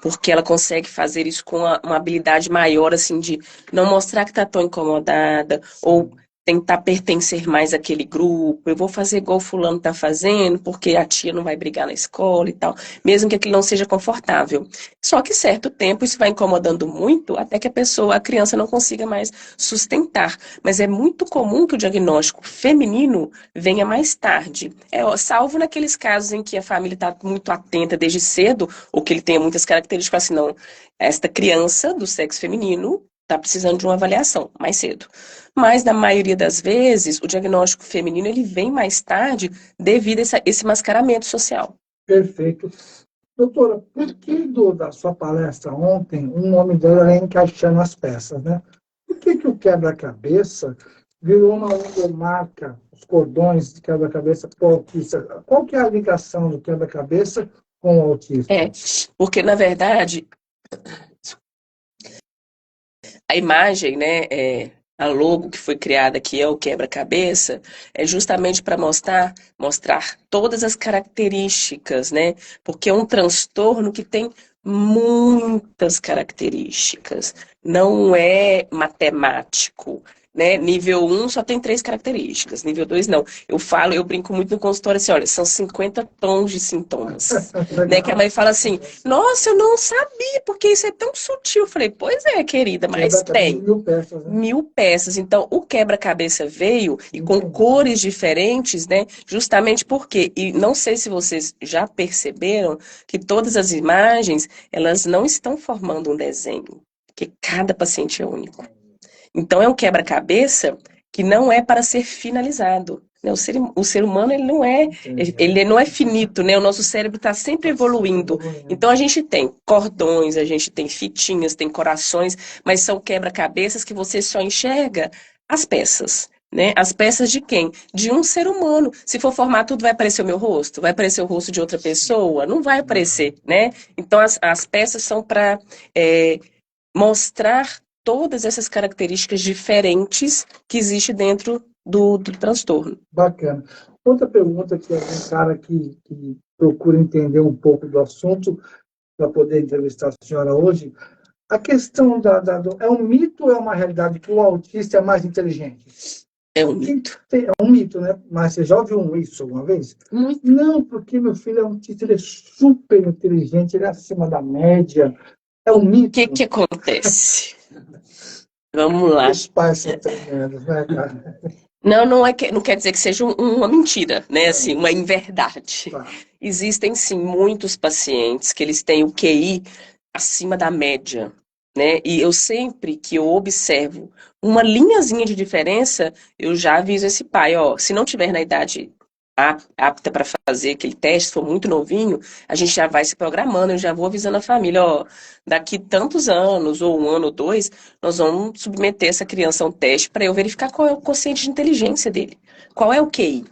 porque ela consegue fazer isso com uma habilidade maior, assim, de não mostrar que está tão incomodada, ou tentar pertencer mais àquele grupo. Eu vou fazer igual o fulano está fazendo, porque a tia não vai brigar na escola e tal, mesmo que aquilo não seja confortável. Só que certo tempo isso vai incomodando muito, até que a criança não consiga mais sustentar. Mas é muito comum que o diagnóstico feminino venha mais tarde. Salvo naqueles casos em que a família está muito atenta desde cedo, ou que ele tenha muitas características assim, não, esta criança do sexo feminino está precisando de uma avaliação mais cedo. Mas, na maioria das vezes, o diagnóstico feminino ele vem mais tarde devido a esse mascaramento social. Perfeito. Doutora, por que da sua palestra ontem, o nome dela era Encaixando as Peças, né? Por que o quebra-cabeça virou uma logomarca, os cordões de quebra-cabeça para o autista? Qual que é a ligação do quebra-cabeça com o autista? Porque, na verdade, a imagem, né, a logo que foi criada, que é o quebra-cabeça, é justamente para mostrar todas as características, né? Porque é um transtorno que tem muitas características, não é matemático, né? Nível 1 só tem 3 características, nível 2 não. Eu brinco muito no consultório assim, olha, são 50 tons de sintomas, né? Que a mãe fala assim, nossa, eu não sabia, porque isso é tão sutil. Eu falei, pois é, querida, mas tem 1000 peças, né? 1000 peças. Então, o quebra-cabeça veio e com cores diferentes, né? Justamente porque, e não sei se vocês já perceberam que todas as imagens, elas não estão formando um desenho, porque cada paciente é único. Então, é um quebra-cabeça que não é para ser finalizado. Né? O ser humano ele não é finito, né? O nosso cérebro está sempre evoluindo. Então, a gente tem cordões, a gente tem fitinhas, tem corações, mas são quebra-cabeças que você só enxerga as peças. Né? As peças de quem? De um ser humano. Se for formar tudo, vai aparecer o meu rosto? Vai aparecer o rosto de outra pessoa? Não vai aparecer, né? Então, as peças são para mostrar todas essas características diferentes que existe dentro do transtorno. Bacana. Outra pergunta que é um cara que procura entender um pouco do assunto para poder entrevistar a senhora hoje, a questão é um mito ou é uma realidade que o autista é mais inteligente? É um mito. É um mito, né? Mas você já ouviu isso alguma vez? Muito. Não, porque meu filho é um autista, ele é super inteligente, ele é acima da média. É um mito. O que acontece? Vamos lá. Os pais são tremendos, né, cara? Não quer dizer que seja uma mentira, né? Assim, uma inverdade. Tá. Existem, sim, muitos pacientes que eles têm o QI acima da média, né? E eu sempre que eu observo uma linhazinha de diferença, eu já aviso esse pai, ó, se não tiver na idade apta para fazer aquele teste, se for muito novinho, a gente já vai se programando, eu já vou avisando a família, ó, daqui tantos anos, ou 1 ano ou 2, nós vamos submeter essa criança a um teste para eu verificar qual é o quociente de inteligência dele, qual é o QI.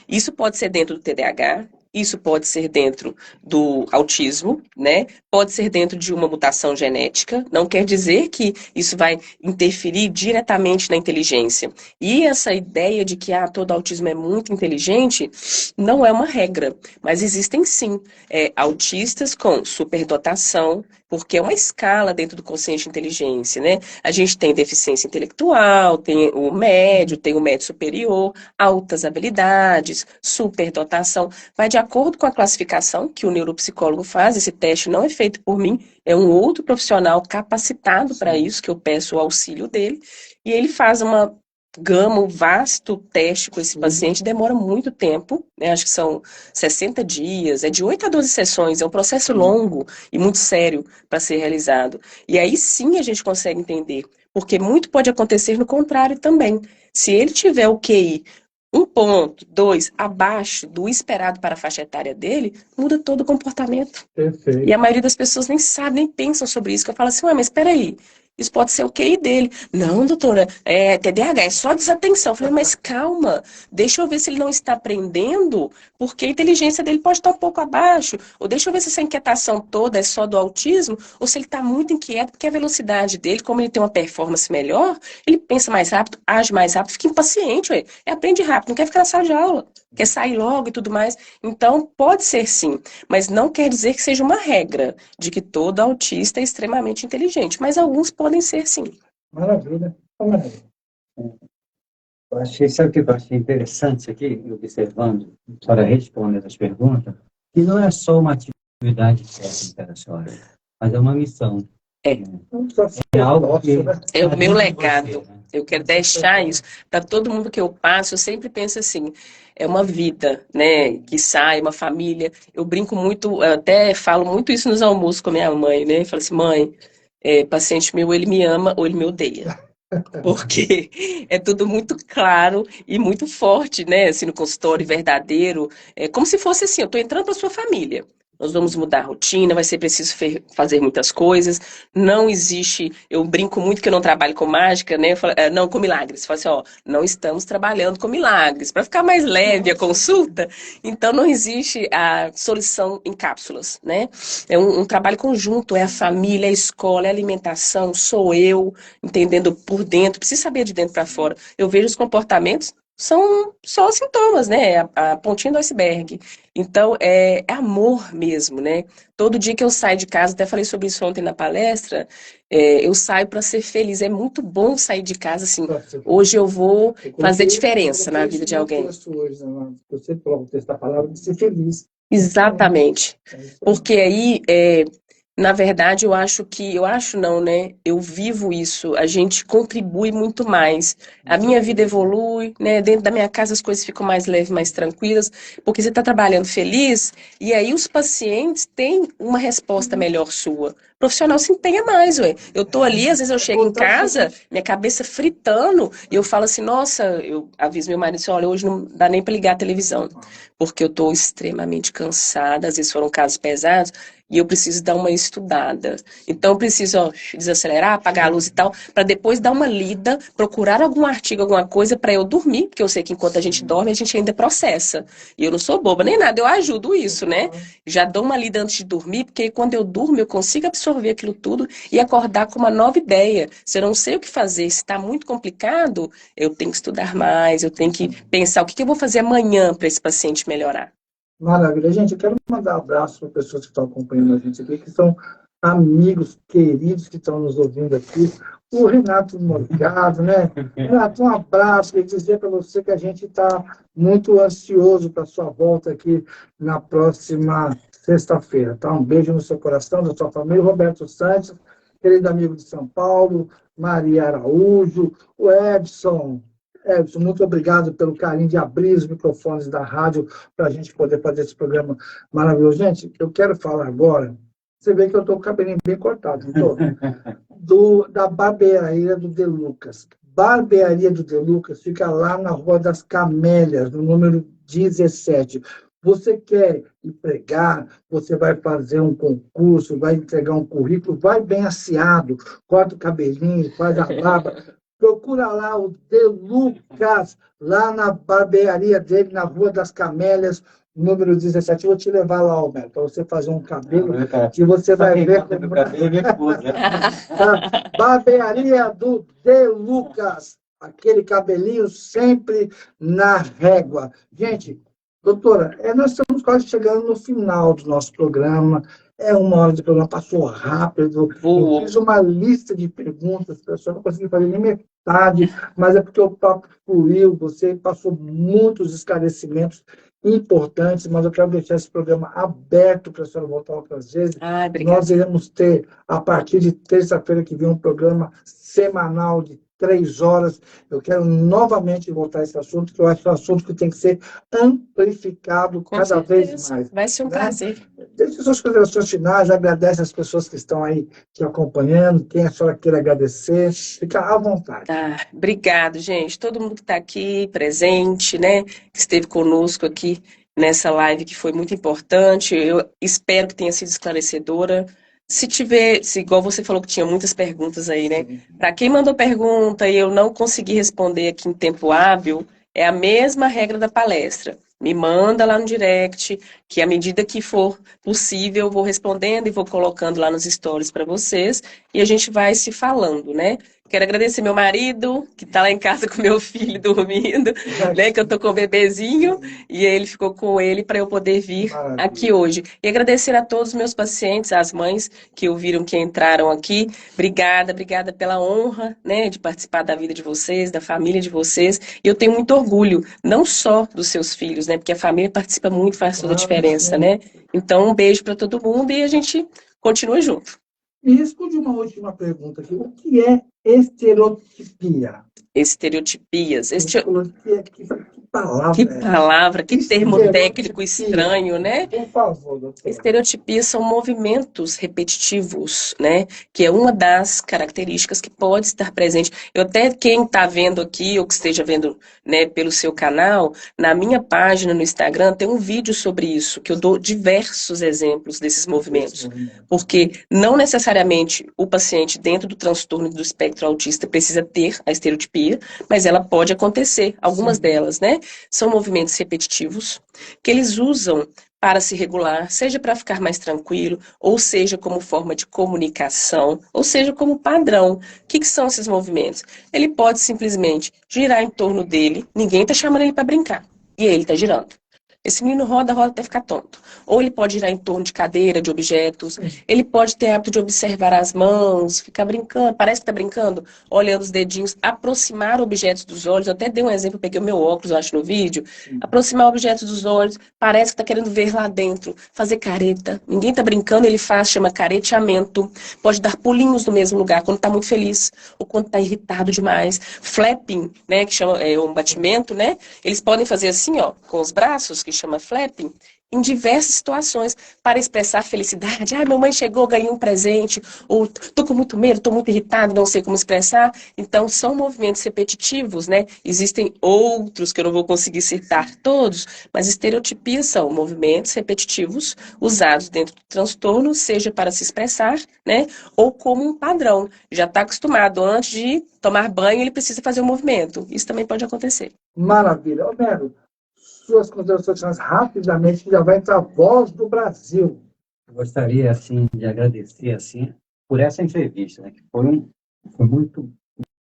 Isso pode ser dentro do TDAH, Isso pode ser dentro do autismo, né? Pode ser dentro de uma mutação genética. Não quer dizer que isso vai interferir diretamente na inteligência. E essa ideia de que todo autismo é muito inteligente não é uma regra, mas existem sim autistas com superdotação, porque é uma escala dentro do quociente de inteligência, né? A gente tem deficiência intelectual, tem o médio superior, altas habilidades, superdotação. Vai de acordo com a classificação que o neuropsicólogo faz. Esse teste não é feito por mim, é um outro profissional capacitado para isso, que eu peço o auxílio dele, e ele faz uma gama, um vasto teste com esse paciente, demora muito tempo, né? Acho que são 60 dias, é de 8 a 12 sessões, é um processo longo e muito sério para ser realizado. E aí sim a gente consegue entender, porque muito pode acontecer no contrário também. Se ele tiver o QI 1 ponto, 2 abaixo do esperado para a faixa etária dele, muda todo o comportamento. Perfeito. E a maioria das pessoas nem sabe, nem pensam sobre isso, que eu falo assim, ué, mas espera aí, isso pode ser o QI dele. Não, doutora, é TDAH, é só desatenção. Eu falei, mas calma, deixa eu ver se ele não está aprendendo, porque a inteligência dele pode estar um pouco abaixo. Ou deixa eu ver se essa inquietação toda é só do autismo, ou se ele está muito inquieto, porque a velocidade dele, como ele tem uma performance melhor, ele pensa mais rápido, age mais rápido, fica impaciente, ué. Aprende rápido, não quer ficar na sala de aula, quer sair logo e tudo mais. Então, pode ser sim, mas não quer dizer que seja uma regra de que todo autista é extremamente inteligente, mas alguns podem ser sim. Maravilha. Maravilha. Sabe o que eu achei interessante aqui, observando, a senhora respondendo as perguntas, que não é só uma atividade técnica da senhora, mas é uma missão. É algo que é o meu legado. Você, né? Eu quero deixar isso para todo mundo que eu passo. Eu sempre penso assim, é uma vida, né, que sai, uma família. Eu brinco muito, até falo muito isso nos almoços com a minha mãe, né? Eu falo assim, mãe, paciente meu, ele me ama ou ele me odeia. Porque é tudo muito claro e muito forte, né? Assim, no consultório verdadeiro. É como se fosse assim, eu estou entrando para sua família. Nós vamos mudar a rotina, vai ser preciso fazer muitas coisas. Não existe, eu brinco muito que eu não trabalho com mágica, né? Eu falo, não, com milagres. Eu falo assim, ó, não estamos trabalhando com milagres. Para ficar mais leve a consulta, então não existe a solução em cápsulas, né? É um trabalho conjunto, é a família, é a escola, é a alimentação, sou eu, entendendo por dentro, preciso saber de dentro para fora. Eu vejo os comportamentos, são só sintomas, né? A pontinha do iceberg. Então, é amor mesmo, né? Todo dia que eu saio de casa, até falei sobre isso ontem na palestra, eu saio para ser feliz. É muito bom sair de casa assim. Hoje eu vou fazer diferença na vida de alguém. Hoje, né? Você falou o texto da palavra de ser feliz. Exatamente. Porque aí, na verdade, eu acho não, né? Eu vivo isso, a gente contribui muito mais. A minha vida evolui, né? Dentro da minha casa as coisas ficam mais leves, mais tranquilas, porque você está trabalhando feliz, e aí os pacientes têm uma resposta melhor sua. O profissional se empenha mais, ué. Eu tô ali, às vezes eu chego em casa, minha cabeça fritando, e eu falo assim, nossa, eu aviso meu marido assim, olha, hoje não dá nem para ligar a televisão, porque eu tô extremamente cansada, às vezes foram casos pesados, e eu preciso dar uma estudada. Então, eu preciso desacelerar, apagar a luz e tal, para depois dar uma lida, procurar algum artigo, alguma coisa para eu dormir, porque eu sei que enquanto a gente dorme, a gente ainda processa. E eu não sou boba nem nada, eu ajudo isso, né? Já dou uma lida antes de dormir, porque quando eu durmo, eu consigo absorver aquilo tudo e acordar com uma nova ideia. Se eu não sei o que fazer, se está muito complicado, eu tenho que estudar mais, eu tenho que pensar o que eu vou fazer amanhã para esse paciente melhorar. Maravilha. Gente, eu quero mandar um abraço para pessoas que estão acompanhando a gente aqui, que são amigos queridos que estão nos ouvindo aqui. O Renato Morgado, né? Renato, um abraço. Quero dizer para você que a gente está muito ansioso para a sua volta aqui na próxima sexta-feira, tá? Um beijo no seu coração, da sua família. Roberto Santos, querido amigo de São Paulo, Maria Araújo, o Edson. Edson, muito obrigado pelo carinho de abrir os microfones da rádio para a gente poder fazer esse programa maravilhoso. Gente, eu quero falar agora, você vê que eu estou com o cabelinho bem cortado, não estou? Da barbearia do De Lucas. Barbearia do De Lucas fica lá na Rua das Camélias, no número 17. Você quer ir pregar, você vai fazer um concurso, vai entregar um currículo, vai bem assiado, corta o cabelinho, faz a barba. Procura lá o De Lucas, lá na barbearia dele, na Rua das Camélias, número 17. Eu vou te levar lá, Alberto, para você fazer um cabelo que você Só vai quem ver. corta meu cabelo é minha esposa. Barbearia do De Lucas. Aquele cabelinho sempre na régua. Gente, doutora, nós estamos quase chegando no final do nosso programa. É 1 hora de programa, passou rápido. Eu fiz uma lista de perguntas, pessoal, não consegui fazer nem metade, mas é porque o papo fluiu, você passou muitos esclarecimentos importantes, mas eu quero deixar esse programa aberto para a senhora voltar outras vezes. Nós iremos ter, a partir de terça-feira que vem, um programa semanal de 3 horas. Eu quero novamente voltar a esse assunto, que eu acho que é um assunto que tem que ser amplificado cada vez mais. Vai ser um prazer. Deixe suas considerações finais, agradece as pessoas que estão aí te acompanhando, quem a senhora queira agradecer, fica à vontade. Obrigado, gente. Todo mundo que está aqui presente, né, que esteve conosco aqui nessa live que foi muito importante. Eu espero que tenha sido esclarecedora. Se igual você falou que tinha muitas perguntas aí, né? Para quem mandou pergunta e eu não consegui responder aqui em tempo hábil, é a mesma regra da palestra. Me manda lá no direct, que à medida que for possível, eu vou respondendo e vou colocando lá nos stories para vocês, e a gente vai se falando, né? Quero agradecer meu marido, que está lá em casa com meu filho dormindo, né? Que eu tô com o bebezinho, e ele ficou com ele para eu poder vir aqui hoje. E agradecer a todos os meus pacientes, as mães que ouviram, que entraram aqui. Obrigada pela honra, né? De participar da vida de vocês, da família de vocês. E eu tenho muito orgulho, não só dos seus filhos, né? Porque a família participa muito, faz toda a diferença, né? Então, um beijo para todo mundo e a gente continua junto. Me responde uma última pergunta aqui. O que é estereotipia? Estereotipias. Que palavra. Que palavra, que termo técnico estranho, né? Por favor, doutora. Estereotipias são movimentos repetitivos, né? Que é uma das características que pode estar presente. Eu até, quem está vendo aqui, ou que esteja vendo, né, pelo seu canal, na minha página no Instagram tem um vídeo sobre isso, que eu dou diversos exemplos desses movimentos. Porque não necessariamente o paciente dentro do transtorno do espectro autista precisa ter a estereotipia, mas ela pode acontecer, algumas delas, né? São movimentos repetitivos que eles usam para se regular, seja para ficar mais tranquilo, ou seja como forma de comunicação, ou seja como padrão. O que são esses movimentos? Ele pode simplesmente girar em torno dele, ninguém está chamando ele para brincar, e ele está girando. Esse menino roda até ficar tonto. Ou ele pode girar em torno de cadeira, de objetos. Ele pode ter hábito de observar as mãos, ficar brincando, parece que está brincando, olhando os dedinhos, aproximar objetos dos olhos. Eu até dei um exemplo, peguei o meu óculos, eu acho, no vídeo. Aproximar objetos dos olhos, parece que está querendo ver lá dentro. Fazer careta. Ninguém está brincando, ele faz, chama careteamento. Pode dar pulinhos no mesmo lugar, quando está muito feliz, ou quando está irritado demais. Flapping, né, que chama um batimento, né? Eles podem fazer assim, ó, com os braços, que chama flapping, em diversas situações, para expressar felicidade. Ah, minha mãe chegou, ganhei um presente, ou tô com muito medo, tô muito irritado, não sei como expressar. Então, são movimentos repetitivos, né? Existem outros que eu não vou conseguir citar todos, mas estereotipias são movimentos repetitivos usados dentro do transtorno, seja para se expressar, né? Ou como um padrão. Já está acostumado, antes de tomar banho, ele precisa fazer um movimento. Isso também pode acontecer. Maravilha. Homero, suas considerações rapidamente, que já vai entrar a Voz do Brasil. Eu gostaria, assim, de agradecer, assim, por essa entrevista, né, que foi muito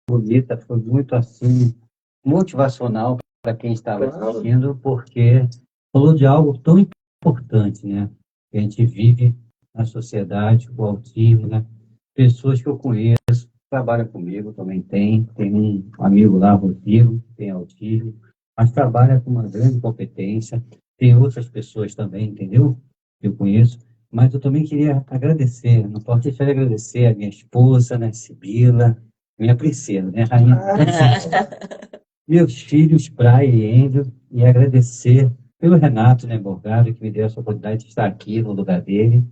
bonita, foi muito, assim, motivacional para quem estava assistindo, porque falou de algo tão importante, né, que a gente vive na sociedade, o autismo, né, pessoas que eu conheço, trabalham comigo, também tem um amigo lá, Rodrigo, que tem autismo, mas trabalha com uma grande competência. Tem outras pessoas também, entendeu? Eu conheço. Mas eu também queria agradecer, não posso deixar de agradecer a minha esposa, né, Sibila, minha princesa, né, rainha? Meus filhos, Praia e Andrew, e agradecer pelo Renato, né, Borgado, que me deu essa oportunidade de estar aqui no lugar dele.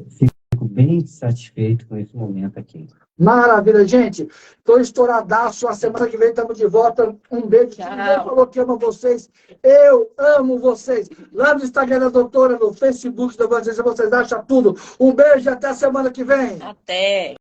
Fico bem satisfeito com esse momento aqui. Maravilha, gente. Estou estouradaço. A semana que vem estamos de volta. Um beijo. Quem falou que ama vocês, eu amo vocês. Lá no Instagram da doutora, no Facebook da Voz, vocês acham tudo. Um beijo e até a semana que vem. Até.